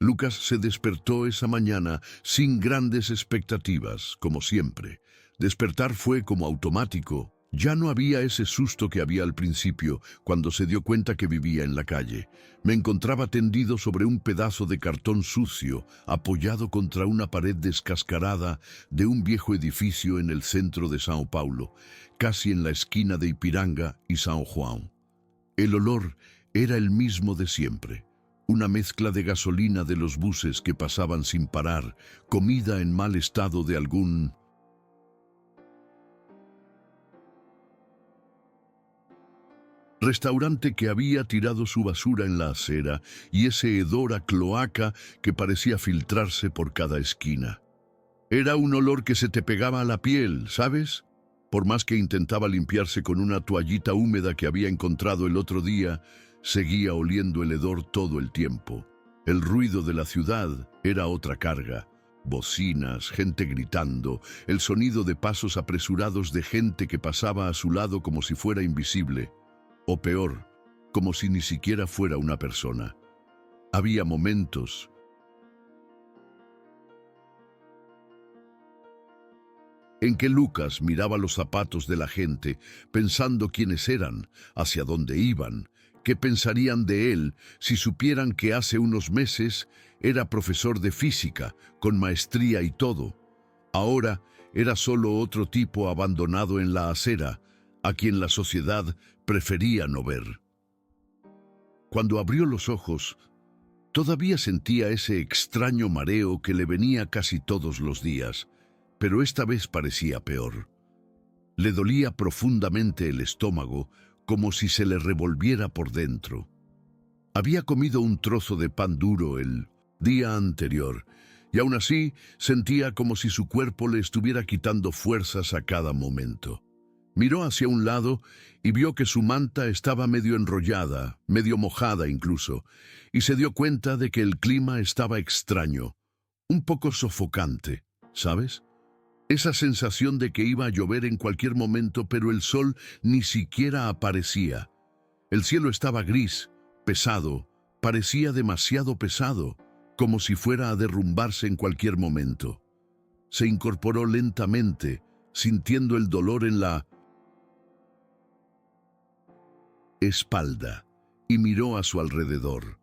Lucas se despertó esa mañana sin grandes expectativas, como siempre. Despertar fue como automático. Ya no había ese susto que había al principio, cuando se dio cuenta que vivía en la calle. Me encontraba tendido sobre un pedazo de cartón sucio, apoyado contra una pared descascarada de un viejo edificio en el centro de São Paulo, casi en la esquina de Ipiranga y São João. El olor era el mismo de siempre. Una mezcla de gasolina de los buses que pasaban sin parar, comida en mal estado de algún restaurante que había tirado su basura en la acera y ese hedor a cloaca que parecía filtrarse por cada esquina. Era un olor que se te pegaba a la piel, ¿sabes? Por más que intentaba limpiarse con una toallita húmeda que había encontrado el otro día, seguía oliendo el hedor todo el tiempo. El ruido de la ciudad era otra carga. Bocinas, gente gritando, el sonido de pasos apresurados de gente que pasaba a su lado como si fuera invisible. O peor, como si ni siquiera fuera una persona. Había momentos en que Lucas miraba los zapatos de la gente, pensando quiénes eran, hacia dónde iban, qué pensarían de él si supieran que hace unos meses era profesor de física, con maestría y todo. Ahora era solo otro tipo abandonado en la acera, a quien la sociedad prefería no ver. Cuando abrió los ojos, todavía sentía ese extraño mareo que le venía casi todos los días, pero esta vez parecía peor. Le dolía profundamente el estómago, como si se le revolviera por dentro. Había comido un trozo de pan duro el día anterior, y aún así sentía como si su cuerpo le estuviera quitando fuerzas a cada momento. Miró hacia un lado y vio que su manta estaba medio enrollada, medio mojada incluso, y se dio cuenta de que el clima estaba extraño, un poco sofocante, ¿sabes? Esa sensación de que iba a llover en cualquier momento, pero el sol ni siquiera aparecía. El cielo estaba gris, pesado, parecía demasiado pesado, como si fuera a derrumbarse en cualquier momento. Se incorporó lentamente, sintiendo el dolor en la espalda, y miró a su alrededor.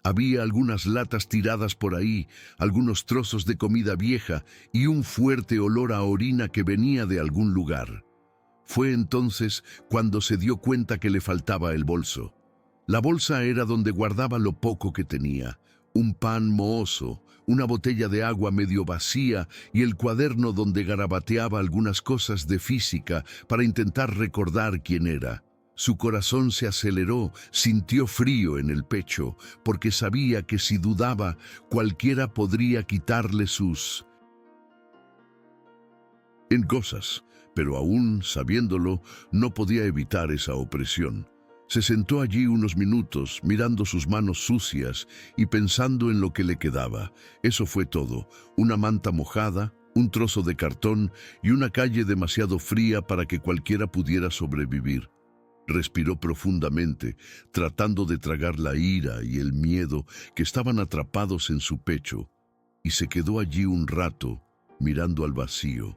Había algunas latas tiradas por ahí, algunos trozos de comida vieja y un fuerte olor a orina que venía de algún lugar. Fue entonces cuando se dio cuenta que le faltaba el bolso. La bolsa era donde guardaba lo poco que tenía, un pan mohoso, una botella de agua medio vacía y el cuaderno donde garabateaba algunas cosas de física para intentar recordar quién era. Su corazón se aceleró, sintió frío en el pecho, porque sabía que si dudaba, cualquiera podría quitarle sus cosas, pero aún sabiéndolo, no podía evitar esa opresión. Se sentó allí unos minutos, mirando sus manos sucias y pensando en lo que le quedaba. Eso fue todo, una manta mojada, un trozo de cartón y una calle demasiado fría para que cualquiera pudiera sobrevivir. Respiró profundamente, tratando de tragar la ira y el miedo que estaban atrapados en su pecho, y se quedó allí un rato, mirando al vacío.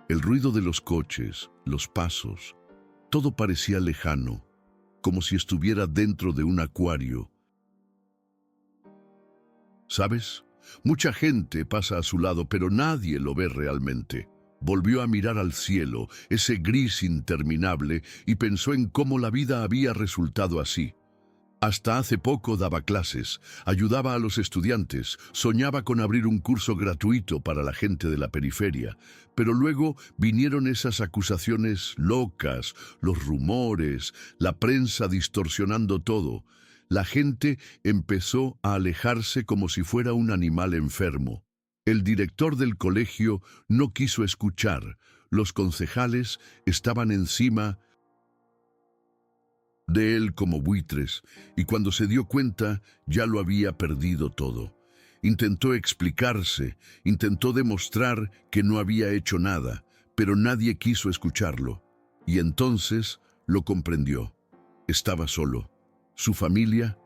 El ruido de los coches, los pasos, todo parecía lejano, como si estuviera dentro de un acuario. ¿Sabes? Mucha gente pasa a su lado, pero nadie lo ve realmente. Volvió a mirar al cielo, ese gris interminable, y pensó en cómo la vida había resultado así. Hasta hace poco daba clases, ayudaba a los estudiantes, soñaba con abrir un curso gratuito para la gente de la periferia, pero luego vinieron esas acusaciones locas, los rumores, la prensa distorsionando todo. La gente empezó a alejarse como si fuera un animal enfermo. El director del colegio no quiso escuchar. Los concejales estaban encima de él como buitres, y cuando se dio cuenta ya lo había perdido todo. Intentó explicarse, intentó demostrar que no había hecho nada, pero nadie quiso escucharlo. Y entonces lo comprendió. Estaba solo. Su familia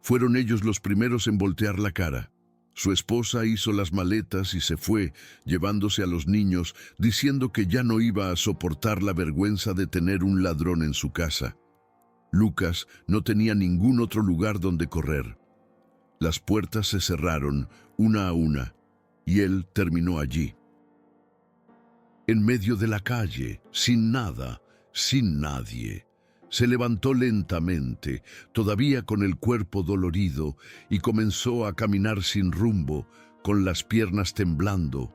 Fueron ellos los primeros en voltear la cara. Su esposa hizo las maletas y se fue, llevándose a los niños, diciendo que ya no iba a soportar la vergüenza de tener un ladrón en su casa. Lucas no tenía ningún otro lugar donde correr. Las puertas se cerraron, una a una, y él terminó allí. En medio de la calle, sin nada, sin nadie. Se levantó lentamente, todavía con el cuerpo dolorido, y comenzó a caminar sin rumbo, con las piernas temblando.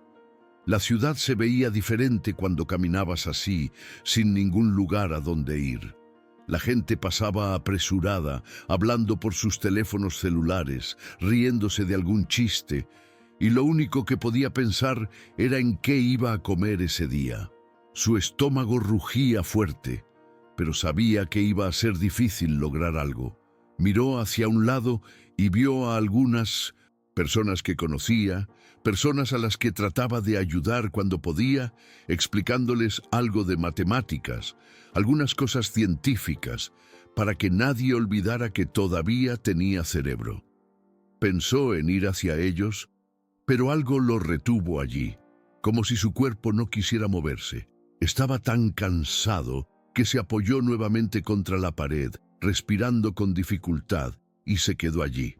La ciudad se veía diferente cuando caminabas así, sin ningún lugar a donde ir. La gente pasaba apresurada, hablando por sus teléfonos celulares, riéndose de algún chiste, y lo único que podía pensar era en qué iba a comer ese día. Su estómago rugía fuerte, pero sabía que iba a ser difícil lograr algo. Miró hacia un lado y vio a algunas personas que conocía, personas a las que trataba de ayudar cuando podía, explicándoles algo de matemáticas, algunas cosas científicas, para que nadie olvidara que todavía tenía cerebro. Pensó en ir hacia ellos, pero algo lo retuvo allí, como si su cuerpo no quisiera moverse. Estaba tan cansado que se apoyó nuevamente contra la pared, respirando con dificultad, y se quedó allí.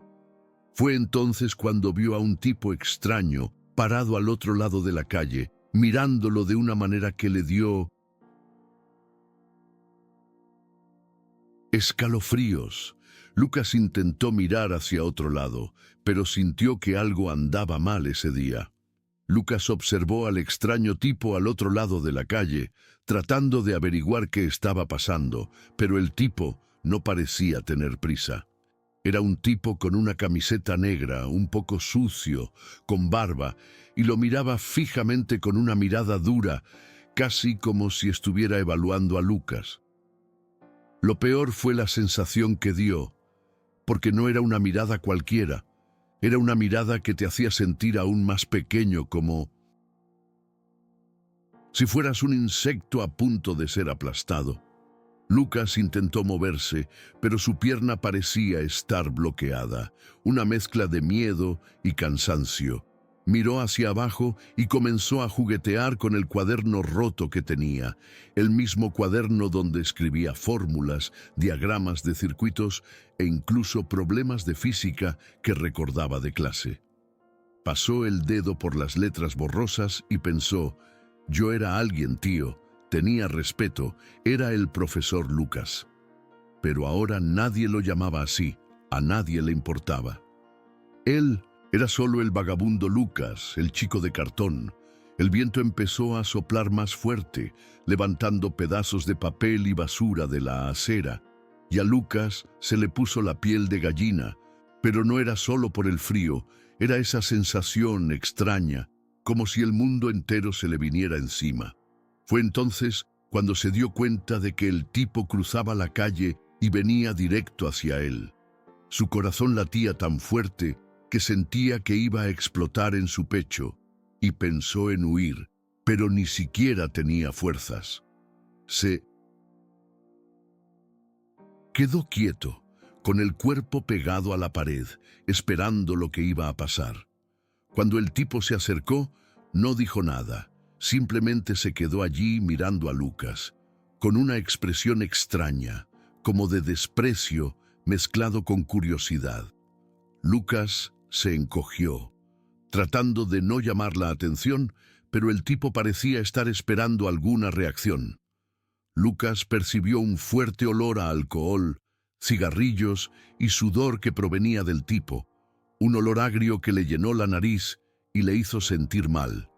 Fue entonces cuando vio a un tipo extraño parado al otro lado de la calle, mirándolo de una manera que le dio escalofríos. Lucas intentó mirar hacia otro lado, pero sintió que algo andaba mal ese día. Lucas observó al extraño tipo al otro lado de la calle, tratando de averiguar qué estaba pasando, pero el tipo no parecía tener prisa. Era un tipo con una camiseta negra, un poco sucio, con barba, y lo miraba fijamente con una mirada dura, casi como si estuviera evaluando a Lucas. Lo peor fue la sensación que dio, porque no era una mirada cualquiera, era una mirada que te hacía sentir aún más pequeño, como si fueras un insecto a punto de ser aplastado. Lucas intentó moverse, pero su pierna parecía estar bloqueada, una mezcla de miedo y cansancio. Miró hacia abajo y comenzó a juguetear con el cuaderno roto que tenía, el mismo cuaderno donde escribía fórmulas, diagramas de circuitos e incluso problemas de física que recordaba de clase. Pasó el dedo por las letras borrosas y pensó: yo era alguien, tío. Tenía respeto, era el profesor Lucas. Pero ahora nadie lo llamaba así, a nadie le importaba. Él era solo el vagabundo Lucas, el chico de cartón. El viento empezó a soplar más fuerte, levantando pedazos de papel y basura de la acera, y a Lucas se le puso la piel de gallina, pero no era solo por el frío, era esa sensación extraña, como si el mundo entero se le viniera encima. Fue entonces cuando se dio cuenta de que el tipo cruzaba la calle y venía directo hacia él. Su corazón latía tan fuerte que sentía que iba a explotar en su pecho, y pensó en huir, pero ni siquiera tenía fuerzas. Se quedó quieto, con el cuerpo pegado a la pared, esperando lo que iba a pasar. Cuando el tipo se acercó, no dijo nada. Simplemente se quedó allí mirando a Lucas, con una expresión extraña, como de desprecio mezclado con curiosidad. Lucas se encogió, tratando de no llamar la atención, pero el tipo parecía estar esperando alguna reacción. Lucas percibió un fuerte olor a alcohol, cigarrillos y sudor que provenía del tipo, un olor agrio que le llenó la nariz y le hizo sentir mal.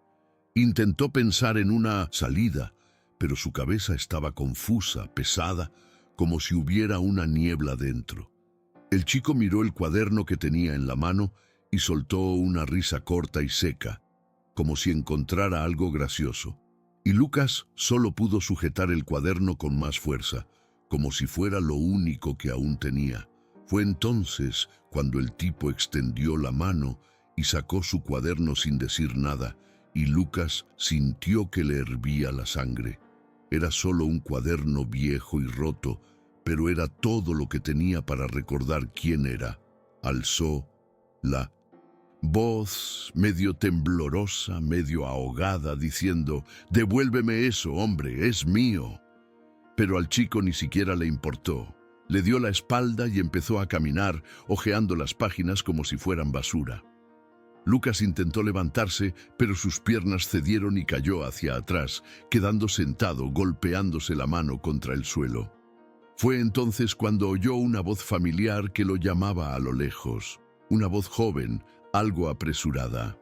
Intentó pensar en una salida, pero su cabeza estaba confusa, pesada, como si hubiera una niebla dentro. El chico miró el cuaderno que tenía en la mano y soltó una risa corta y seca, como si encontrara algo gracioso. Y Lucas solo pudo sujetar el cuaderno con más fuerza, como si fuera lo único que aún tenía. Fue entonces cuando el tipo extendió la mano y sacó su cuaderno sin decir nada, y Lucas sintió que le hervía la sangre. Era solo un cuaderno viejo y roto, pero era todo lo que tenía para recordar quién era. alzó la voz, medio temblorosa, medio ahogada, diciendo: «Devuélveme eso, hombre, es mío». Pero al chico ni siquiera le importó. Le dio la espalda y empezó a caminar, hojeando las páginas como si fueran basura. Lucas intentó levantarse, pero sus piernas cedieron y cayó hacia atrás, quedando sentado, golpeándose la mano contra el suelo. Fue entonces cuando oyó una voz familiar que lo llamaba a lo lejos, una voz joven, algo apresurada.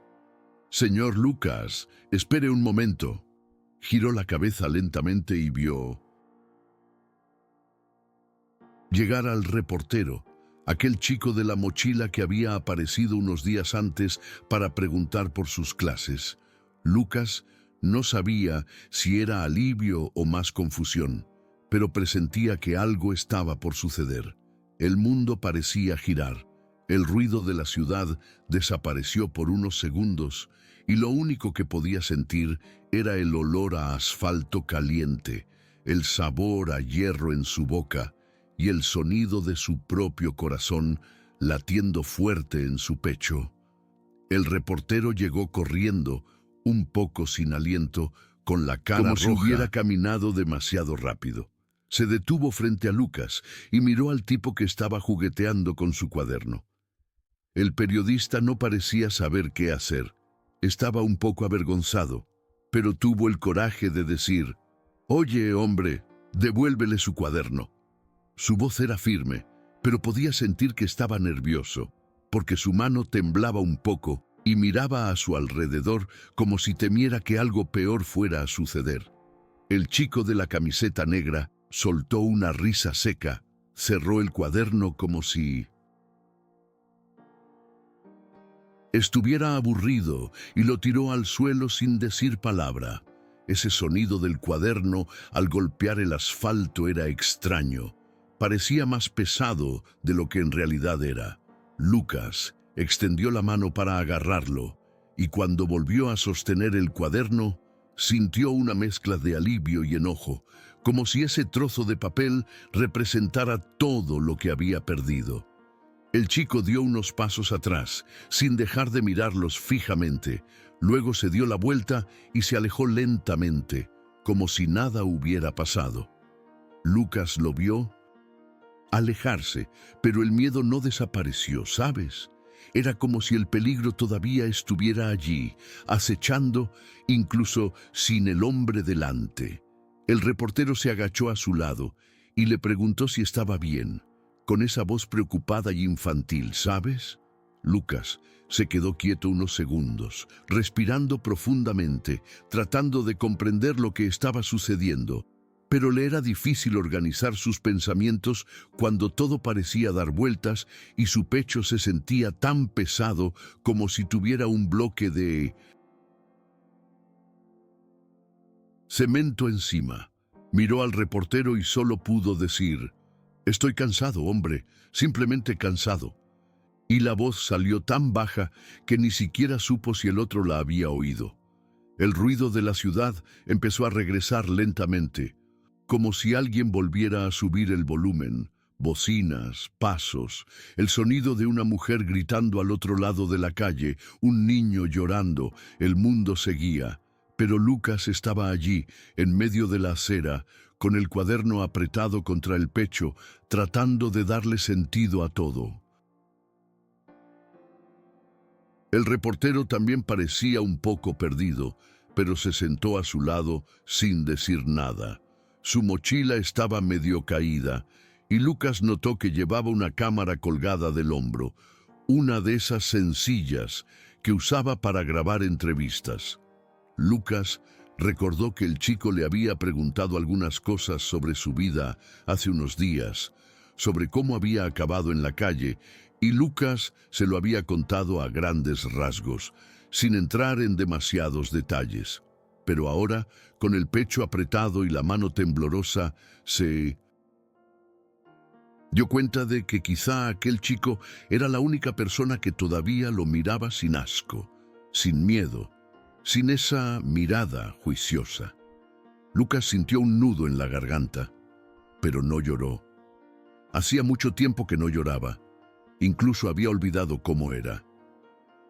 «Señor Lucas, espere un momento». Giró la cabeza lentamente y vio llegar al reportero, aquel chico de la mochila que había aparecido unos días antes para preguntar por sus clases. Lucas no sabía si era alivio o más confusión, pero presentía que algo estaba por suceder. El mundo parecía girar. El ruido de la ciudad desapareció por unos segundos y lo único que podía sentir era el olor a asfalto caliente, el sabor a hierro en su boca y el sonido de su propio corazón latiendo fuerte en su pecho. El reportero llegó corriendo, un poco sin aliento, con la cara roja, como si hubiera caminado demasiado rápido. Se detuvo frente a Lucas y miró al tipo que estaba jugueteando con su cuaderno. El periodista no parecía saber qué hacer. Estaba un poco avergonzado, pero tuvo el coraje de decir: «Oye, hombre, devuélvele su cuaderno». Su voz era firme, pero podía sentir que estaba nervioso, porque su mano temblaba un poco y miraba a su alrededor como si temiera que algo peor fuera a suceder. El chico de la camiseta negra soltó una risa seca, cerró el cuaderno como si estuviera aburrido y lo tiró al suelo sin decir palabra. Ese sonido del cuaderno al golpear el asfalto era extraño. Parecía más pesado de lo que en realidad era. Lucas extendió la mano para agarrarlo, y cuando volvió a sostener el cuaderno, sintió una mezcla de alivio y enojo, como si ese trozo de papel representara todo lo que había perdido. El chico dio unos pasos atrás, sin dejar de mirarlos fijamente. Luego se dio la vuelta y se alejó lentamente, como si nada hubiera pasado. Lucas lo vio alejarse, pero el miedo no desapareció, ¿sabes? Era como si el peligro todavía estuviera allí, acechando, incluso sin el hombre delante. El reportero se agachó a su lado y le preguntó si estaba bien, con esa voz preocupada y infantil, ¿sabes? Lucas se quedó quieto unos segundos, respirando profundamente, tratando de comprender lo que estaba sucediendo. Pero le era difícil organizar sus pensamientos cuando todo parecía dar vueltas y su pecho se sentía tan pesado como si tuviera un bloque de cemento encima. Miró al reportero y solo pudo decir: «Estoy cansado, hombre, simplemente cansado». Y la voz salió tan baja que ni siquiera supo si el otro la había oído. El ruido de la ciudad empezó a regresar lentamente, como si alguien volviera a subir el volumen. Bocinas, pasos, el sonido de una mujer gritando al otro lado de la calle, un niño llorando. El mundo seguía, pero Lucas estaba allí, en medio de la acera, con el cuaderno apretado contra el pecho, tratando de darle sentido a todo. El reportero también parecía un poco perdido, pero se sentó a su lado sin decir nada. Su mochila estaba medio caída, y Lucas notó que llevaba una cámara colgada del hombro, una de esas sencillas que usaba para grabar entrevistas. Lucas recordó que el chico le había preguntado algunas cosas sobre su vida hace unos días, sobre cómo había acabado en la calle, y Lucas se lo había contado a grandes rasgos, sin entrar en demasiados detalles. Pero ahora, con el pecho apretado y la mano temblorosa, se dio cuenta de que quizá aquel chico era la única persona que todavía lo miraba sin asco, sin miedo, sin esa mirada juiciosa. Lucas sintió un nudo en la garganta, pero no lloró. Hacía mucho tiempo que no lloraba, Incluso había olvidado cómo era.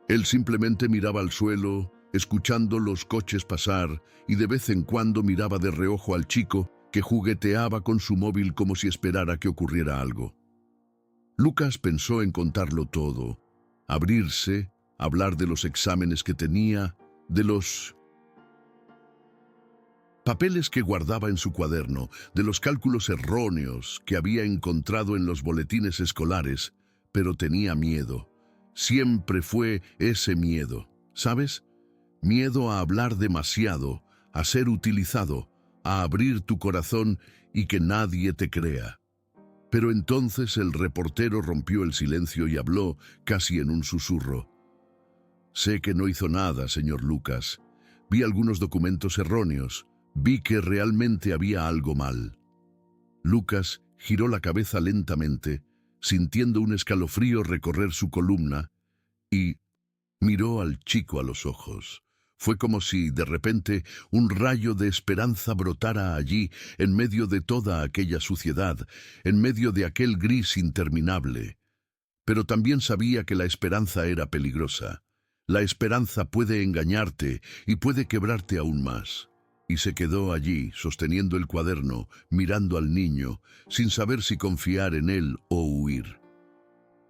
Él simplemente miraba al suelo, escuchando los coches pasar, y de vez en cuando miraba de reojo al chico que jugueteaba con su móvil como si esperara que ocurriera algo. Lucas pensó en contarlo todo, abrirse, hablar de los exámenes que tenía, de los papeles que guardaba en su cuaderno, de los cálculos erróneos que había encontrado en los boletines escolares, pero tenía miedo. Siempre fue ese miedo, ¿sabes? Miedo a hablar demasiado, a ser utilizado, a abrir tu corazón y que nadie te crea. Pero entonces el reportero rompió el silencio y habló casi en un susurro. Sé que no hizo nada, señor Lucas. Vi algunos documentos erróneos. Vi que realmente había algo mal. Lucas giró la cabeza lentamente, sintiendo un escalofrío recorrer su columna, y miró al chico a los ojos. Fue como si, de repente, un rayo de esperanza brotara allí, en medio de toda aquella suciedad, en medio de aquel gris interminable. Pero también sabía que la esperanza era peligrosa. La esperanza puede engañarte y puede quebrarte aún más. Y se quedó allí, sosteniendo el cuaderno, mirando al niño, sin saber si confiar en él o huir.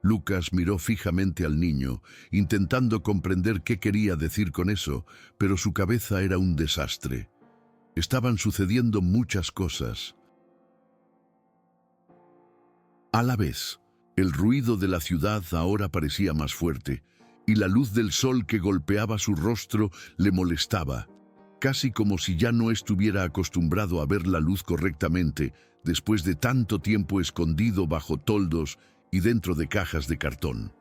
Lucas miró fijamente al niño, intentando comprender qué quería decir con eso, pero su cabeza era un desastre. Estaban sucediendo muchas cosas. A la vez, el ruido de la ciudad ahora parecía más fuerte, y la luz del sol que golpeaba su rostro le molestaba, casi como si ya no estuviera acostumbrado a ver la luz correctamente después de tanto tiempo escondido bajo toldos y dentro de cajas de cartón.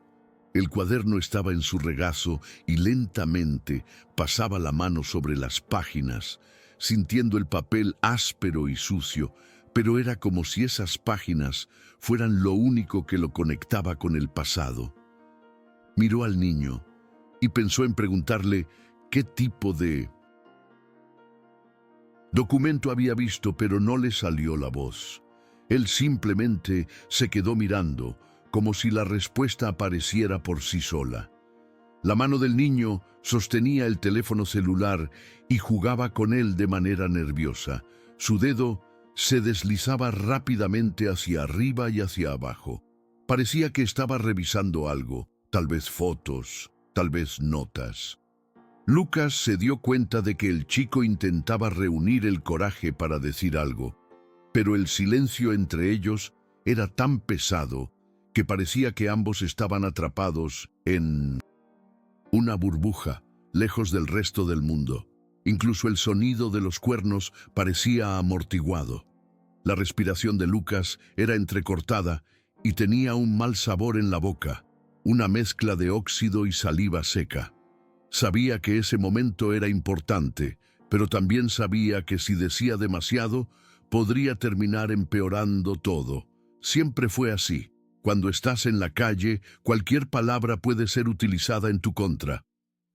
El cuaderno estaba en su regazo y lentamente pasaba la mano sobre las páginas, sintiendo el papel áspero y sucio, pero era como si esas páginas fueran lo único que lo conectaba con el pasado. Miró al niño y pensó en preguntarle qué tipo de documento había visto, pero no le salió la voz. Él simplemente se quedó mirando, como si la respuesta apareciera por sí sola. La mano del niño sostenía el teléfono celular y jugaba con él de manera nerviosa. Su dedo se deslizaba rápidamente hacia arriba y hacia abajo. Parecía que estaba revisando algo, tal vez fotos, tal vez notas. Lucas se dio cuenta de que el chico intentaba reunir el coraje para decir algo, pero el silencio entre ellos era tan pesado que parecía que ambos estaban atrapados en una burbuja, lejos del resto del mundo. Incluso el sonido de los cuernos parecía amortiguado. La respiración de Lucas era entrecortada y tenía un mal sabor en la boca, una mezcla de óxido y saliva seca. Sabía que ese momento era importante, pero también sabía que si decía demasiado, podría terminar empeorando todo. Siempre fue así. Cuando estás en la calle, cualquier palabra puede ser utilizada en tu contra.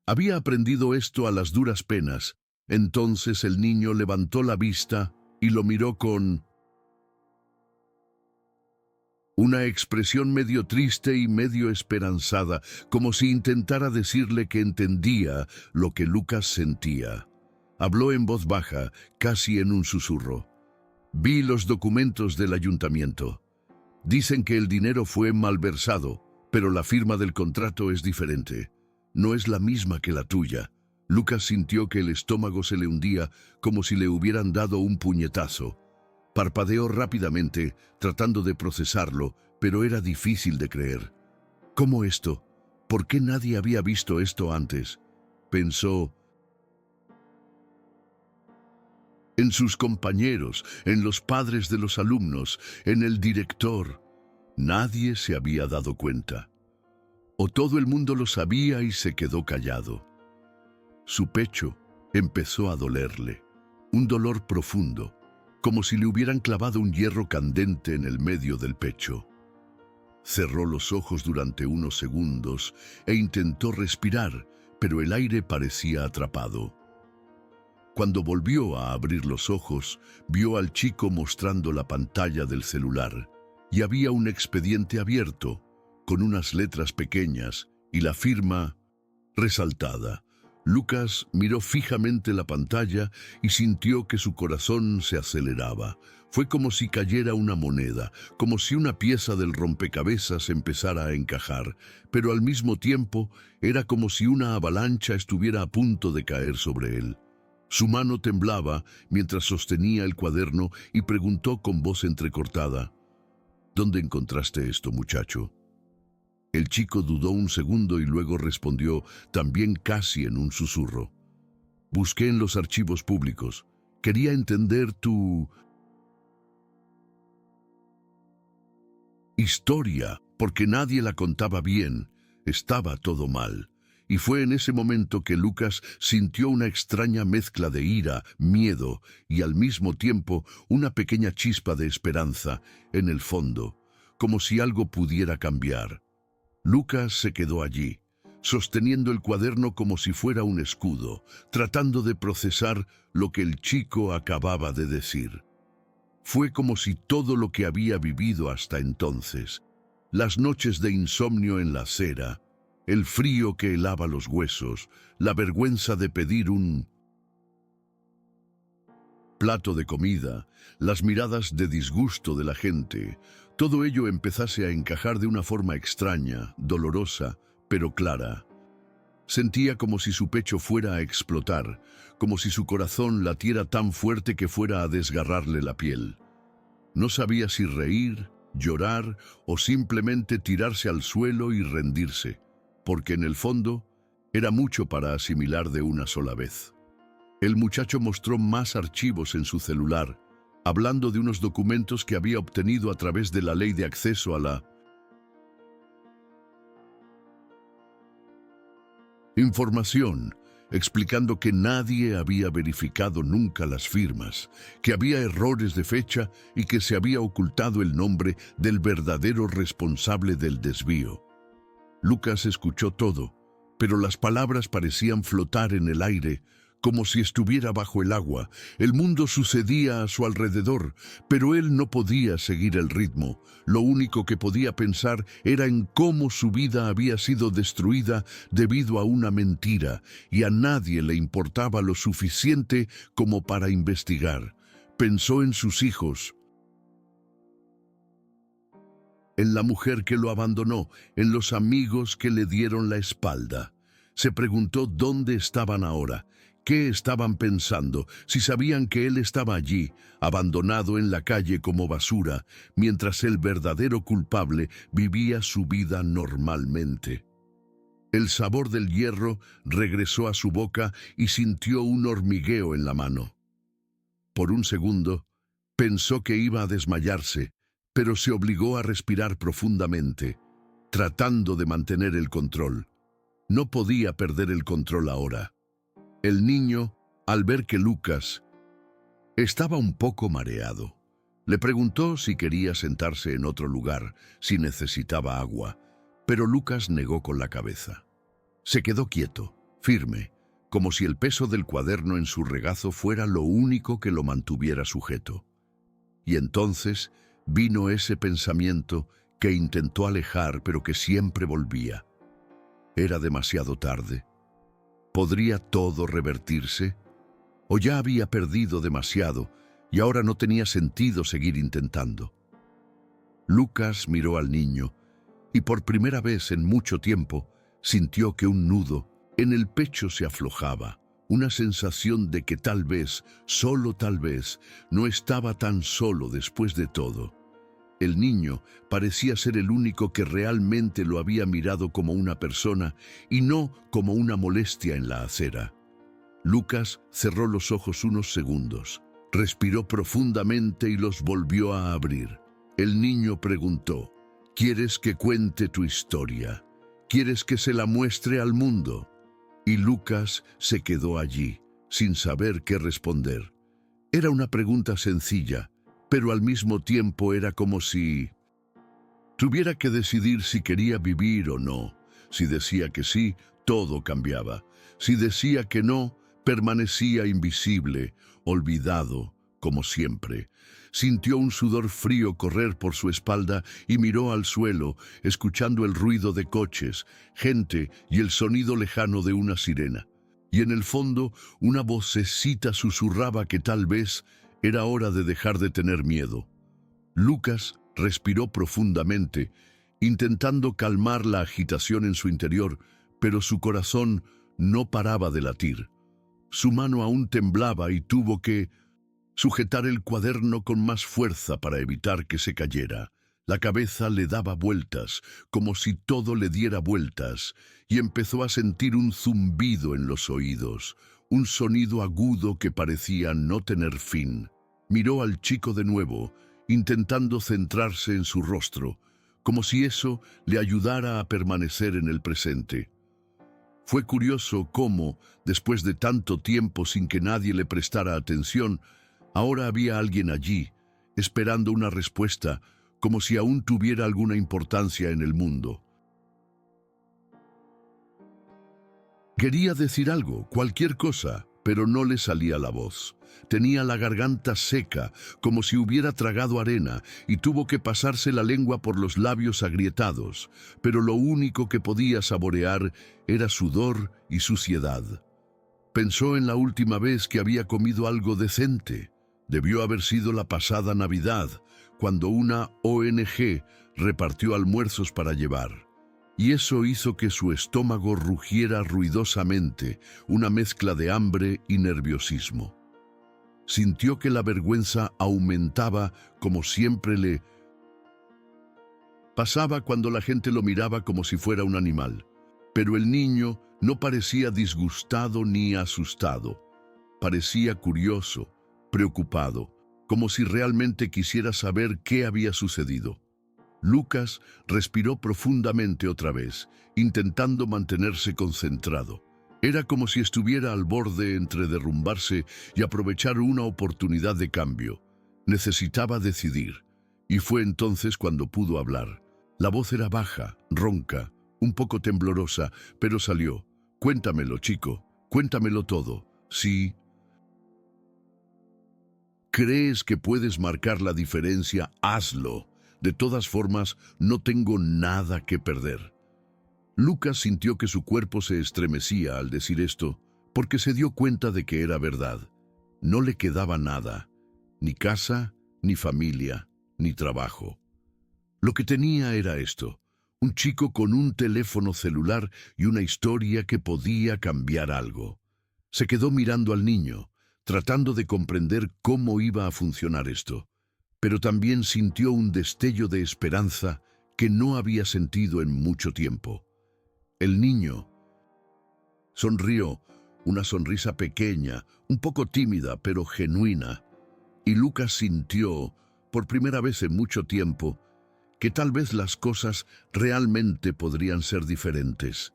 Había aprendido esto a las duras penas. Entonces el niño levantó la vista y lo miró con una expresión medio triste y medio esperanzada, como si intentara decirle que entendía lo que Lucas sentía. Habló en voz baja, casi en un susurro. Vi los documentos del ayuntamiento. Dicen que el dinero fue malversado, pero la firma del contrato es diferente. No es la misma que la tuya. Lucas sintió que el estómago se le hundía como si le hubieran dado un puñetazo. Parpadeó rápidamente, tratando de procesarlo, pero era difícil de creer. ¿Cómo esto? ¿Por qué nadie había visto esto antes? Pensó en sus compañeros, en los padres de los alumnos, en el director. Nadie se había dado cuenta. O todo el mundo lo sabía y se quedó callado. Su pecho empezó a dolerle, un dolor profundo, como si le hubieran clavado un hierro candente en el medio del pecho. Cerró los ojos durante unos segundos e intentó respirar, pero el aire parecía atrapado. Cuando volvió a abrir los ojos, vio al chico mostrando la pantalla del celular, y había un expediente abierto, con unas letras pequeñas y la firma resaltada. Lucas miró fijamente la pantalla y sintió que su corazón se aceleraba. Fue como si cayera una moneda, como si una pieza del rompecabezas empezara a encajar, pero al mismo tiempo era como si una avalancha estuviera a punto de caer sobre él. Su mano temblaba mientras sostenía el cuaderno y preguntó con voz entrecortada: ¿Dónde encontraste esto, muchacho? El chico dudó un segundo y luego respondió, también casi en un susurro: Busqué en los archivos públicos. Quería entender tu historia, porque nadie la contaba bien. Estaba todo mal. Y fue en ese momento que Lucas sintió una extraña mezcla de ira, miedo y al mismo tiempo una pequeña chispa de esperanza en el fondo, como si algo pudiera cambiar. Lucas se quedó allí, sosteniendo el cuaderno como si fuera un escudo, tratando de procesar lo que el chico acababa de decir. Fue como si todo lo que había vivido hasta entonces, las noches de insomnio en la acera, el frío que helaba los huesos, la vergüenza de pedir un plato de comida, las miradas de disgusto de la gente, todo ello empezase a encajar de una forma extraña, dolorosa, pero clara. Sentía como si su pecho fuera a explotar, como si su corazón latiera tan fuerte que fuera a desgarrarle la piel. No sabía si reír, llorar o simplemente tirarse al suelo y rendirse, porque en el fondo era mucho para asimilar de una sola vez. El muchacho mostró más archivos en su celular, hablando de unos documentos que había obtenido a través de la ley de acceso a la información, explicando que nadie había verificado nunca las firmas, que había errores de fecha y que se había ocultado el nombre del verdadero responsable del desvío. Lucas escuchó todo, pero las palabras parecían flotar en el aire, como si estuviera bajo el agua. El mundo sucedía a su alrededor, pero él no podía seguir el ritmo. Lo único que podía pensar era en cómo su vida había sido destruida debido a una mentira, y a nadie le importaba lo suficiente como para investigar. Pensó en sus hijos, en la mujer que lo abandonó, en los amigos que le dieron la espalda. Se preguntó dónde estaban ahora. ¿Qué estaban pensando? Si sabían que él estaba allí, abandonado en la calle como basura, mientras el verdadero culpable vivía su vida normalmente. El sabor del hierro regresó a su boca y sintió un hormigueo en la mano. Por un segundo, pensó que iba a desmayarse, pero se obligó a respirar profundamente, tratando de mantener el control. No podía perder el control ahora. El niño, al ver que Lucas estaba un poco mareado, le preguntó si quería sentarse en otro lugar, si necesitaba agua, pero Lucas negó con la cabeza. Se quedó quieto, firme, como si el peso del cuaderno en su regazo fuera lo único que lo mantuviera sujeto. Y entonces vino ese pensamiento que intentó alejar, pero que siempre volvía. Era demasiado tarde. ¿Podría todo revertirse? ¿O ya había perdido demasiado y ahora no tenía sentido seguir intentando? Lucas miró al niño y por primera vez en mucho tiempo sintió que un nudo en el pecho se aflojaba, una sensación de que tal vez, solo tal vez, no estaba tan solo después de todo. El niño parecía ser el único que realmente lo había mirado como una persona y no como una molestia en la acera. Lucas cerró los ojos unos segundos, respiró profundamente y los volvió a abrir. El niño preguntó: ¿Quieres que cuente tu historia? ¿Quieres que se la muestre al mundo? Y Lucas se quedó allí, sin saber qué responder. Era una pregunta sencilla, pero al mismo tiempo era como si tuviera que decidir si quería vivir o no. Si decía que sí, todo cambiaba. Si decía que no, permanecía invisible, olvidado, como siempre. Sintió un sudor frío correr por su espalda y miró al suelo, escuchando el ruido de coches, gente y el sonido lejano de una sirena. Y en el fondo, una vocecita susurraba que tal vez era hora de dejar de tener miedo. Lucas respiró profundamente, intentando calmar la agitación en su interior, pero su corazón no paraba de latir. Su mano aún temblaba y tuvo que sujetar el cuaderno con más fuerza para evitar que se cayera. La cabeza le daba vueltas, como si todo le diera vueltas, y empezó a sentir un zumbido en los oídos, un sonido agudo que parecía no tener fin. Miró al chico de nuevo, intentando centrarse en su rostro, como si eso le ayudara a permanecer en el presente. Fue curioso cómo, después de tanto tiempo sin que nadie le prestara atención, ahora había alguien allí, esperando una respuesta, como si aún tuviera alguna importancia en el mundo. Quería decir algo, cualquier cosa, pero no le salía la voz. Tenía la garganta seca, como si hubiera tragado arena, y tuvo que pasarse la lengua por los labios agrietados, pero lo único que podía saborear era sudor y suciedad. Pensó en la última vez que había comido algo decente. Debió haber sido la pasada Navidad, cuando una ONG repartió almuerzos para llevar. Y eso hizo que su estómago rugiera ruidosamente, una mezcla de hambre y nerviosismo. Sintió que la vergüenza aumentaba como siempre le pasaba cuando la gente lo miraba como si fuera un animal. Pero el niño no parecía disgustado ni asustado. Parecía curioso, preocupado, como si realmente quisiera saber qué había sucedido. Lucas respiró profundamente otra vez, intentando mantenerse concentrado. Era como si estuviera al borde entre derrumbarse y aprovechar una oportunidad de cambio. Necesitaba decidir, y fue entonces cuando pudo hablar. La voz era baja, ronca, un poco temblorosa, pero salió. «Cuéntamelo, chico, cuéntamelo todo. Si crees que puedes marcar la diferencia, hazlo. De todas formas, no tengo nada que perder». Lucas sintió que su cuerpo se estremecía al decir esto, porque se dio cuenta de que era verdad. No le quedaba nada, ni casa, ni familia, ni trabajo. Lo que tenía era esto, un chico con un teléfono celular y una historia que podía cambiar algo. Se quedó mirando al niño, tratando de comprender cómo iba a funcionar esto, pero también sintió un destello de esperanza que no había sentido en mucho tiempo. El niño sonrió, una sonrisa pequeña, un poco tímida pero genuina, y Lucas sintió, por primera vez en mucho tiempo, que tal vez las cosas realmente podrían ser diferentes.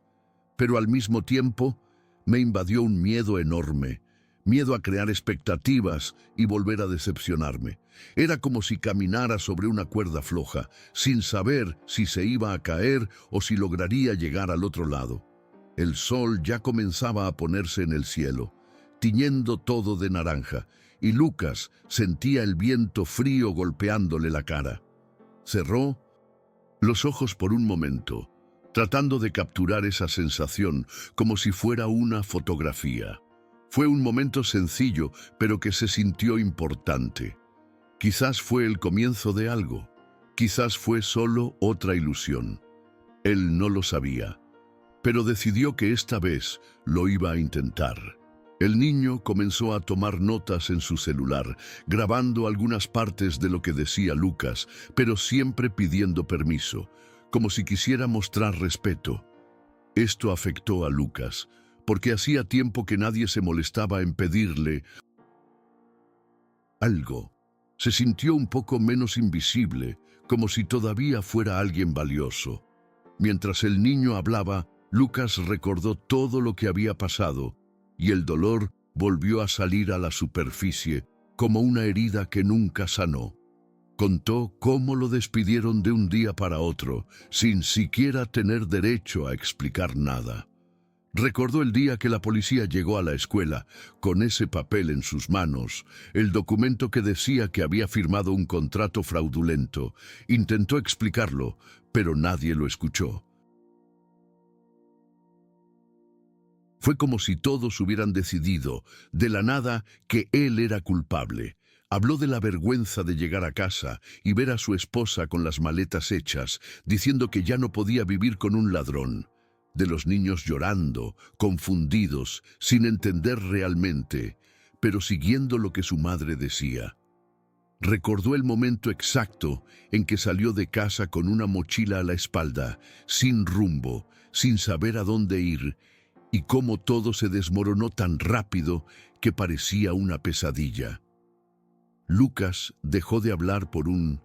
Pero al mismo tiempo, me invadió un miedo enorme, miedo a crear expectativas y volver a decepcionarme. Era como si caminara sobre una cuerda floja, sin saber si se iba a caer o si lograría llegar al otro lado. El sol ya comenzaba a ponerse en el cielo, tiñendo todo de naranja, y Lucas sentía el viento frío golpeándole la cara. Cerró los ojos por un momento, tratando de capturar esa sensación como si fuera una fotografía. Fue un momento sencillo, pero que se sintió importante. Quizás fue el comienzo de algo. Quizás fue solo otra ilusión. Él no lo sabía, pero decidió que esta vez lo iba a intentar. El niño comenzó a tomar notas en su celular, grabando algunas partes de lo que decía Lucas, pero siempre pidiendo permiso, como si quisiera mostrar respeto. Esto afectó a Lucas, porque hacía tiempo que nadie se molestaba en pedirle algo. Se sintió un poco menos invisible, como si todavía fuera alguien valioso. Mientras el niño hablaba, Lucas recordó todo lo que había pasado, y el dolor volvió a salir a la superficie, como una herida que nunca sanó. Contó cómo lo despidieron de un día para otro, sin siquiera tener derecho a explicar nada. Recordó el día que la policía llegó a la escuela con ese papel en sus manos, el documento que decía que había firmado un contrato fraudulento. Intentó explicarlo, pero nadie lo escuchó. Fue como si todos hubieran decidido, de la nada, que él era culpable. Habló de la vergüenza de llegar a casa y ver a su esposa con las maletas hechas, diciendo que ya no podía vivir con un ladrón. De los niños llorando, confundidos, sin entender realmente, pero siguiendo lo que su madre decía. Recordó el momento exacto en que salió de casa con una mochila a la espalda, sin rumbo, sin saber a dónde ir, y cómo todo se desmoronó tan rápido que parecía una pesadilla. Lucas dejó de hablar por un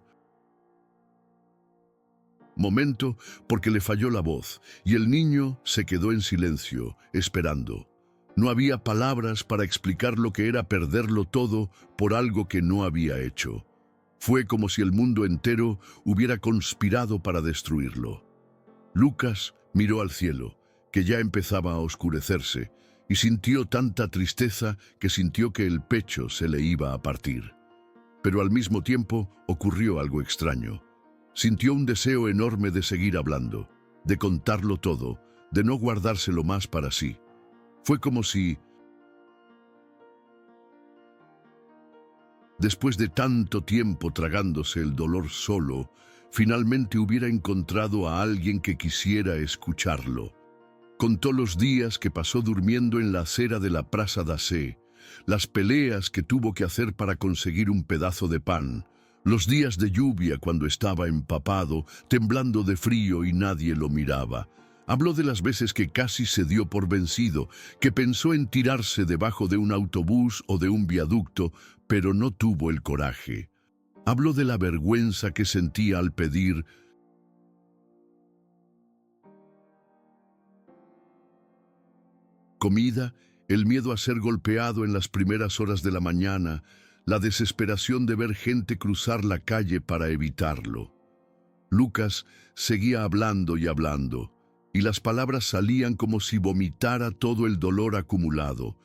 momento porque le falló la voz, y el niño se quedó en silencio, esperando. No había palabras para explicar lo que era perderlo todo por algo que no había hecho. Fue como si el mundo entero hubiera conspirado para destruirlo. Lucas miró al cielo, que ya empezaba a oscurecerse, y sintió tanta tristeza que sintió que el pecho se le iba a partir. Pero al mismo tiempo ocurrió algo extraño. Sintió un deseo enorme de seguir hablando, de contarlo todo, de no guardárselo más para sí. Fue como si, después de tanto tiempo tragándose el dolor solo, finalmente hubiera encontrado a alguien que quisiera escucharlo. Contó los días que pasó durmiendo en la acera de la Praça da Sé, las peleas que tuvo que hacer para conseguir un pedazo de pan, los días de lluvia cuando estaba empapado, temblando de frío y nadie lo miraba. Habló de las veces que casi se dio por vencido, que pensó en tirarse debajo de un autobús o de un viaducto, pero no tuvo el coraje. Habló de la vergüenza que sentía al pedir comida, el miedo a ser golpeado en las primeras horas de la mañana, la desesperación de ver gente cruzar la calle para evitarlo. Lucas seguía hablando y hablando, y las palabras salían como si vomitara todo el dolor acumulado.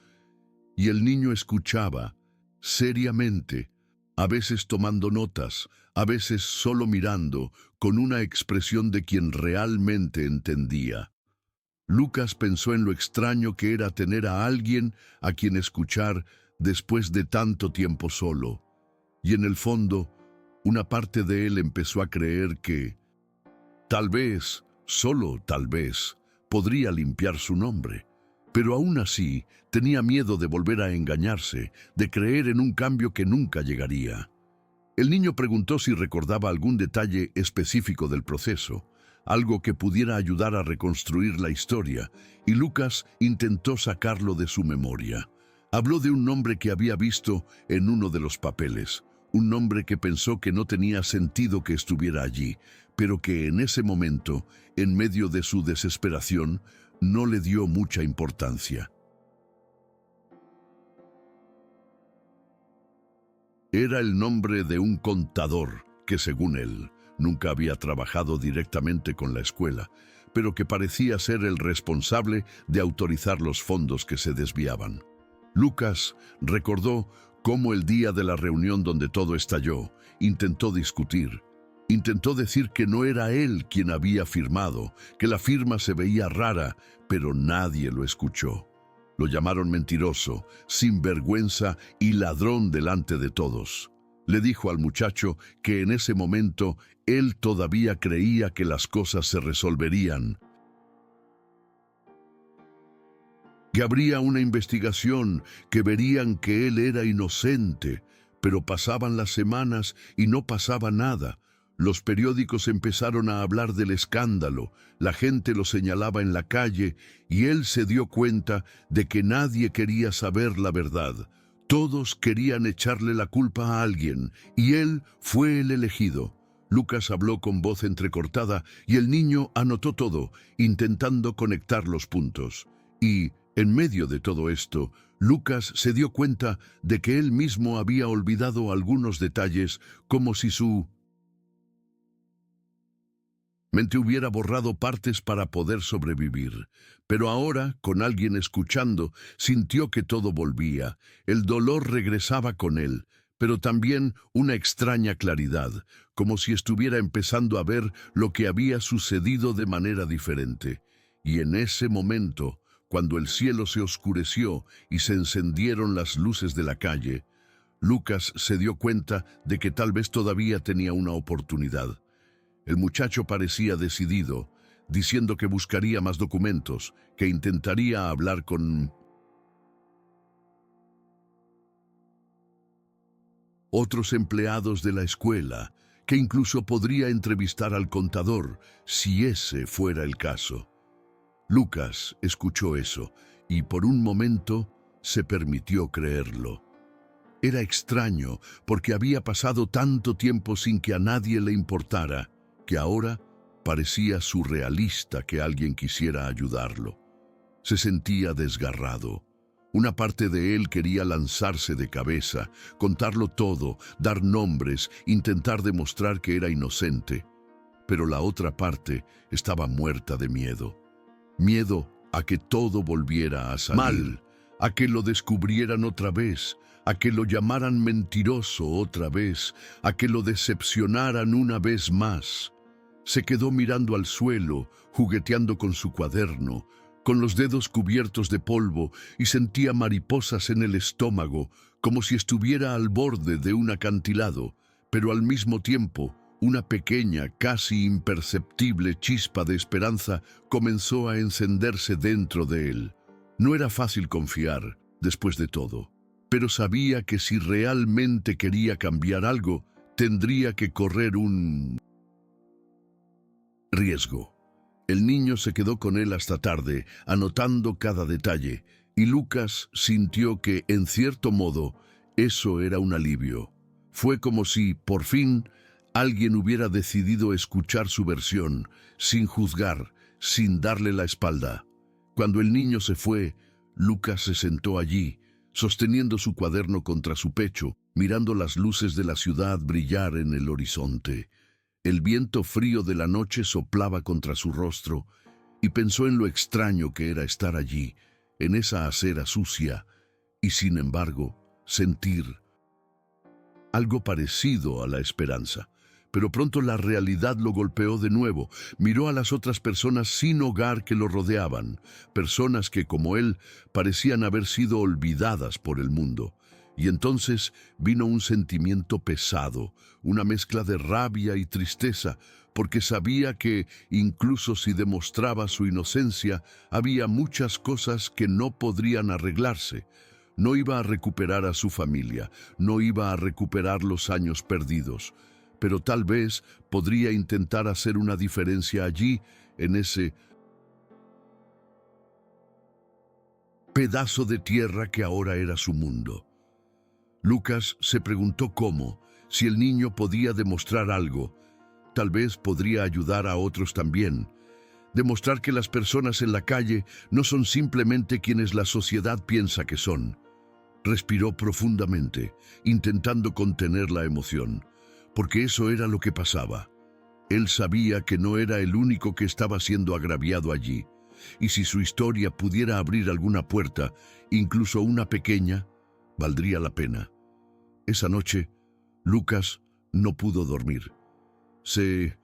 Y el niño escuchaba, seriamente, a veces tomando notas, a veces solo mirando, con una expresión de quien realmente entendía. Lucas pensó en lo extraño que era tener a alguien a quien escuchar después de tanto tiempo solo, y en el fondo, una parte de él empezó a creer que, tal vez, solo tal vez, podría limpiar su nombre. Pero aún así, tenía miedo de volver a engañarse, de creer en un cambio que nunca llegaría. El niño preguntó si recordaba algún detalle específico del proceso, algo que pudiera ayudar a reconstruir la historia, y Lucas intentó sacarlo de su memoria. Habló de un nombre que había visto en uno de los papeles, un nombre que pensó que no tenía sentido que estuviera allí, pero que en ese momento, en medio de su desesperación, no le dio mucha importancia. Era el nombre de un contador que, según él, nunca había trabajado directamente con la escuela, pero que parecía ser el responsable de autorizar los fondos que se desviaban. Lucas recordó cómo el día de la reunión donde todo estalló, intentó discutir. Intentó decir que no era él quien había firmado, que la firma se veía rara, pero nadie lo escuchó. Lo llamaron mentiroso, sinvergüenza y ladrón delante de todos. Le dijo al muchacho que en ese momento él todavía creía que las cosas se resolverían, que habría una investigación, que verían que él era inocente, pero pasaban las semanas y no pasaba nada. Los periódicos empezaron a hablar del escándalo, la gente lo señalaba en la calle y él se dio cuenta de que nadie quería saber la verdad. Todos querían echarle la culpa a alguien y él fue el elegido. Lucas habló con voz entrecortada y el niño anotó todo, intentando conectar los puntos. Y, en medio de todo esto, Lucas se dio cuenta de que él mismo había olvidado algunos detalles, como si su Mente hubiera borrado partes para poder sobrevivir. Pero ahora, con alguien escuchando, sintió que todo volvía. El dolor regresaba con él, pero también una extraña claridad, como si estuviera empezando a ver lo que había sucedido de manera diferente. Y en ese momento, cuando el cielo se oscureció y se encendieron las luces de la calle, Lucas se dio cuenta de que tal vez todavía tenía una oportunidad. El muchacho parecía decidido, diciendo que buscaría más documentos, que intentaría hablar con otros empleados de la escuela, que incluso podría entrevistar al contador, si ese fuera el caso. Lucas escuchó eso, y por un momento se permitió creerlo. Era extraño, porque había pasado tanto tiempo sin que a nadie le importara, que ahora parecía surrealista que alguien quisiera ayudarlo. Se sentía desgarrado. Una parte de él quería lanzarse de cabeza, contarlo todo, dar nombres, intentar demostrar que era inocente. Pero la otra parte estaba muerta de miedo. Miedo a que todo volviera a salir mal, a que lo descubrieran otra vez, a que lo llamaran mentiroso otra vez, a que lo decepcionaran una vez más. Se quedó mirando al suelo, jugueteando con su cuaderno, con los dedos cubiertos de polvo, y sentía mariposas en el estómago, como si estuviera al borde de un acantilado, pero al mismo tiempo, una pequeña, casi imperceptible chispa de esperanza comenzó a encenderse dentro de él. No era fácil confiar, después de todo, pero sabía que si realmente quería cambiar algo, tendría que correr un riesgo. El niño se quedó con él hasta tarde, anotando cada detalle, y Lucas sintió que, en cierto modo, eso era un alivio. Fue como si, por fin, alguien hubiera decidido escuchar su versión, sin juzgar, sin darle la espalda. Cuando el niño se fue, Lucas se sentó allí, sosteniendo su cuaderno contra su pecho, mirando las luces de la ciudad brillar en el horizonte. El viento frío de la noche soplaba contra su rostro, y pensó en lo extraño que era estar allí, en esa acera sucia, y sin embargo, sentir algo parecido a la esperanza. Pero pronto la realidad lo golpeó de nuevo. Miró a las otras personas sin hogar que lo rodeaban, personas que, como él, parecían haber sido olvidadas por el mundo. Y entonces vino un sentimiento pesado, una mezcla de rabia y tristeza, porque sabía que, incluso si demostraba su inocencia, había muchas cosas que no podrían arreglarse. No iba a recuperar a su familia, no iba a recuperar los años perdidos, pero tal vez podría intentar hacer una diferencia allí, en ese pedazo de tierra que ahora era su mundo. Lucas se preguntó cómo, si el niño podía demostrar algo, tal vez podría ayudar a otros también. Demostrar que las personas en la calle no son simplemente quienes la sociedad piensa que son. Respiró profundamente, intentando contener la emoción, porque eso era lo que pasaba. Él sabía que no era el único que estaba siendo agraviado allí, y si su historia pudiera abrir alguna puerta, incluso una pequeña, valdría la pena. Esa noche, Lucas no pudo dormir. Se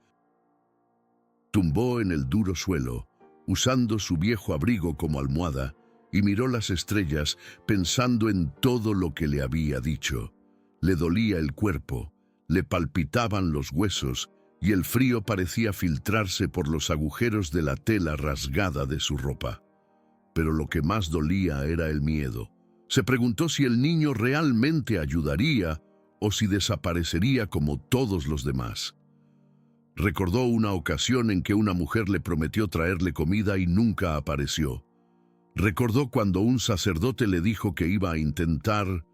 tumbó en el duro suelo, usando su viejo abrigo como almohada, y miró las estrellas pensando en todo lo que le había dicho. Le dolía el cuerpo, le palpitaban los huesos, y el frío parecía filtrarse por los agujeros de la tela rasgada de su ropa. Pero lo que más dolía era el miedo. Se preguntó si el niño realmente ayudaría o si desaparecería como todos los demás. Recordó una ocasión en que una mujer le prometió traerle comida y nunca apareció. Recordó cuando un sacerdote le dijo que iba a intentar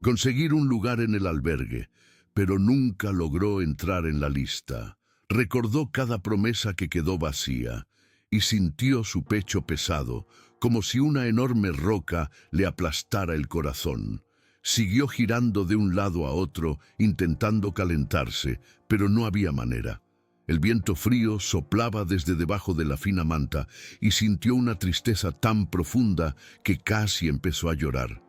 conseguir un lugar en el albergue, pero nunca logró entrar en la lista. Recordó cada promesa que quedó vacía y sintió su pecho pesado, como si una enorme roca le aplastara el corazón. Siguió girando de un lado a otro, intentando calentarse, pero no había manera. El viento frío soplaba desde debajo de la fina manta y sintió una tristeza tan profunda que casi empezó a llorar.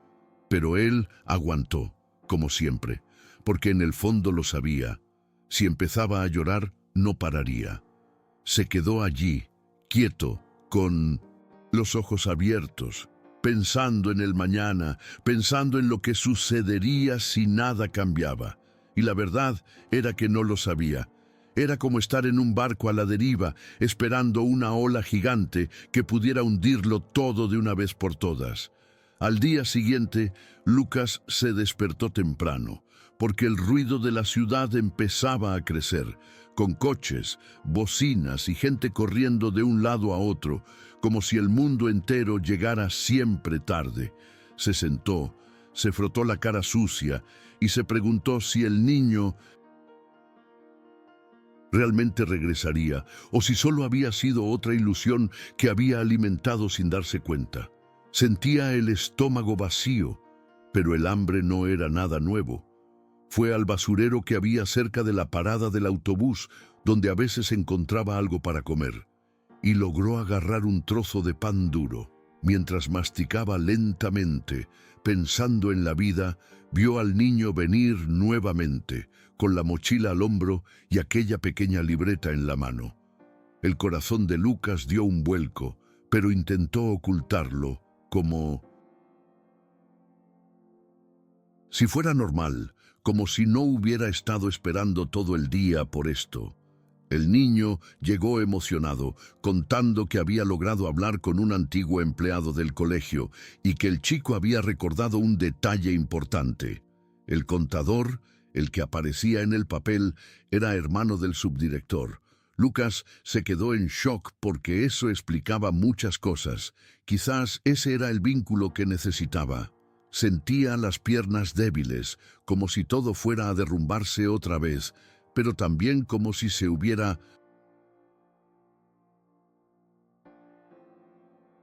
Pero él aguantó, como siempre, porque en el fondo lo sabía. Si empezaba a llorar, no pararía. Se quedó allí, quieto, con los ojos abiertos, pensando en el mañana, pensando en lo que sucedería si nada cambiaba. Y la verdad era que no lo sabía. Era como estar en un barco a la deriva, esperando una ola gigante que pudiera hundirlo todo de una vez por todas. Al día siguiente, Lucas se despertó temprano, porque el ruido de la ciudad empezaba a crecer, con coches, bocinas y gente corriendo de un lado a otro, como si el mundo entero llegara siempre tarde. Se sentó, se frotó la cara sucia y se preguntó si el niño realmente regresaría, o si solo había sido otra ilusión que había alimentado sin darse cuenta. Sentía el estómago vacío, pero el hambre no era nada nuevo. Fue al basurero que había cerca de la parada del autobús, donde a veces encontraba algo para comer, y logró agarrar un trozo de pan duro. Mientras masticaba lentamente, pensando en la vida, vio al niño venir nuevamente, con la mochila al hombro y aquella pequeña libreta en la mano. El corazón de Lucas dio un vuelco, pero intentó ocultarlo, como si fuera normal, como si no hubiera estado esperando todo el día por esto. El niño llegó emocionado, contando que había logrado hablar con un antiguo empleado del colegio y que el chico había recordado un detalle importante. El contador, el que aparecía en el papel, era hermano del subdirector. Lucas se quedó en shock porque eso explicaba muchas cosas. Quizás ese era el vínculo que necesitaba. Sentía las piernas débiles, como si todo fuera a derrumbarse otra vez, pero también como si se hubiera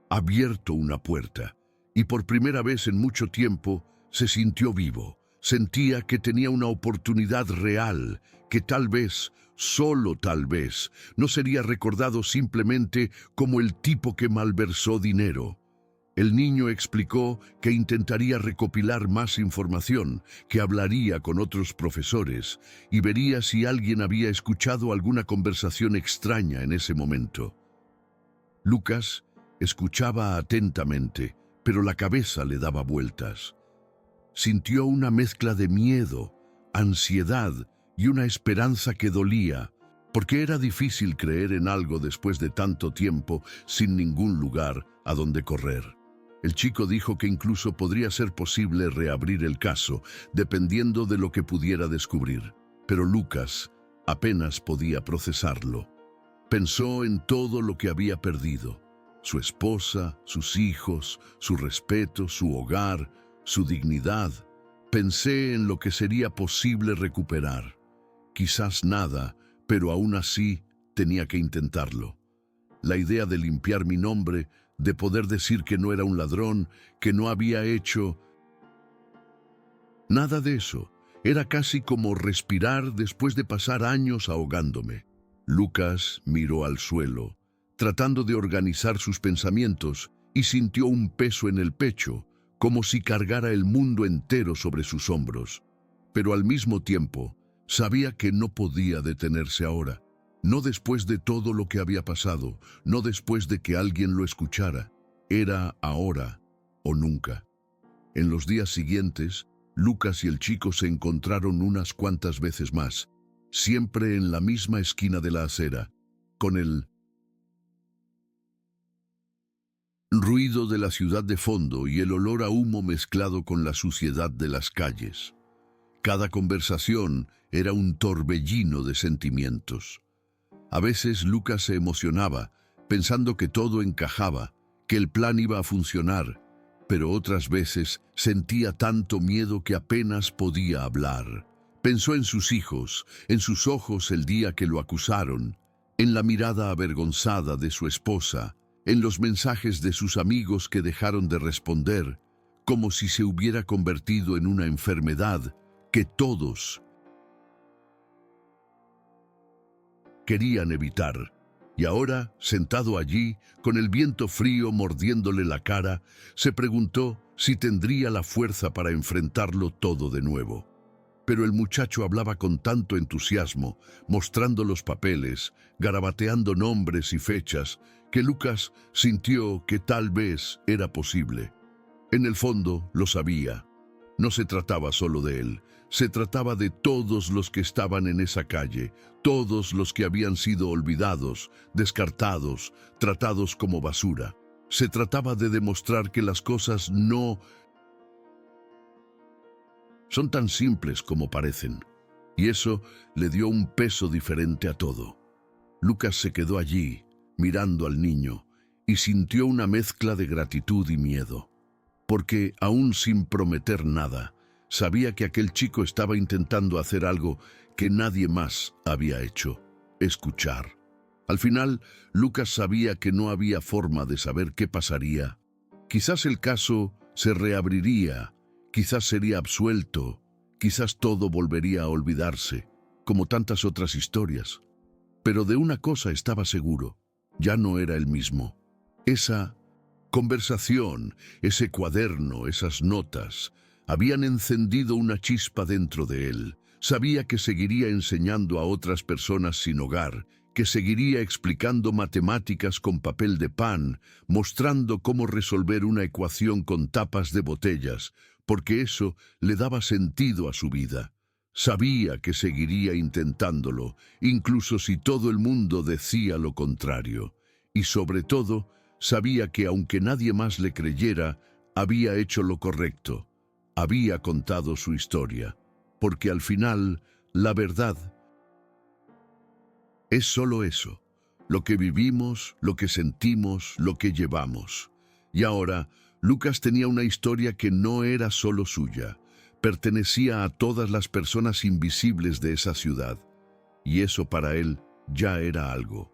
abierto una puerta, y por primera vez en mucho tiempo se sintió vivo. Sentía que tenía una oportunidad real, que tal vez, solo tal vez, no sería recordado simplemente como el tipo que malversó dinero. El niño explicó que intentaría recopilar más información, que hablaría con otros profesores y vería si alguien había escuchado alguna conversación extraña en ese momento. Lucas escuchaba atentamente, pero la cabeza le daba vueltas. Sintió una mezcla de miedo, ansiedad y una esperanza que dolía, porque era difícil creer en algo después de tanto tiempo sin ningún lugar a donde correr. El chico dijo que incluso podría ser posible reabrir el caso, dependiendo de lo que pudiera descubrir. Pero Lucas apenas podía procesarlo. Pensó en todo lo que había perdido: su esposa, sus hijos, su respeto, su hogar, su dignidad. Pensé en lo que sería posible recuperar. Quizás nada, pero aún así tenía que intentarlo. La idea de limpiar mi nombre, de poder decir que no era un ladrón, que no había hecho nada de eso, era casi como respirar después de pasar años ahogándome. Lucas miró al suelo, tratando de organizar sus pensamientos, y sintió un peso en el pecho, como si cargara el mundo entero sobre sus hombros. Pero al mismo tiempo, sabía que no podía detenerse ahora. No después de todo lo que había pasado, no después de que alguien lo escuchara. Era ahora o nunca. En los días siguientes, Lucas y el chico se encontraron unas cuantas veces más, siempre en la misma esquina de la acera, con el ruido de la ciudad de fondo y el olor a humo mezclado con la suciedad de las calles. Cada conversación era un torbellino de sentimientos. A veces Lucas se emocionaba, pensando que todo encajaba, que el plan iba a funcionar, pero otras veces sentía tanto miedo que apenas podía hablar. Pensó en sus hijos, en sus ojos el día que lo acusaron, en la mirada avergonzada de su esposa, en los mensajes de sus amigos que dejaron de responder, como si se hubiera convertido en una enfermedad que todos querían evitar. Y ahora, sentado allí, con el viento frío mordiéndole la cara, se preguntó si tendría la fuerza para enfrentarlo todo de nuevo. Pero el muchacho hablaba con tanto entusiasmo, mostrando los papeles, garabateando nombres y fechas, que Lucas sintió que tal vez era posible. En el fondo lo sabía. No se trataba solo de él, se trataba de todos los que estaban en esa calle, todos los que habían sido olvidados, descartados, tratados como basura. Se trataba de demostrar que las cosas no son tan simples como parecen, y eso le dio un peso diferente a todo. Lucas se quedó allí, mirando al niño, y sintió una mezcla de gratitud y miedo, porque, aún sin prometer nada, sabía que aquel chico estaba intentando hacer algo que nadie más había hecho: escuchar. Al final, Lucas sabía que no había forma de saber qué pasaría. Quizás el caso se reabriría, quizás sería absuelto, quizás todo volvería a olvidarse, como tantas otras historias. Pero de una cosa estaba seguro: ya no era el mismo. Esa conversación, ese cuaderno, esas notas, habían encendido una chispa dentro de él. Sabía que seguiría enseñando a otras personas sin hogar, que seguiría explicando matemáticas con papel de pan, mostrando cómo resolver una ecuación con tapas de botellas, porque eso le daba sentido a su vida. Sabía que seguiría intentándolo, incluso si todo el mundo decía lo contrario. Y sobre todo, sabía que aunque nadie más le creyera, había hecho lo correcto. Había contado su historia, porque al final, la verdad es solo eso: lo que vivimos, lo que sentimos, lo que llevamos. Y ahora, Lucas tenía una historia que no era solo suya, pertenecía a todas las personas invisibles de esa ciudad, y eso para él ya era algo.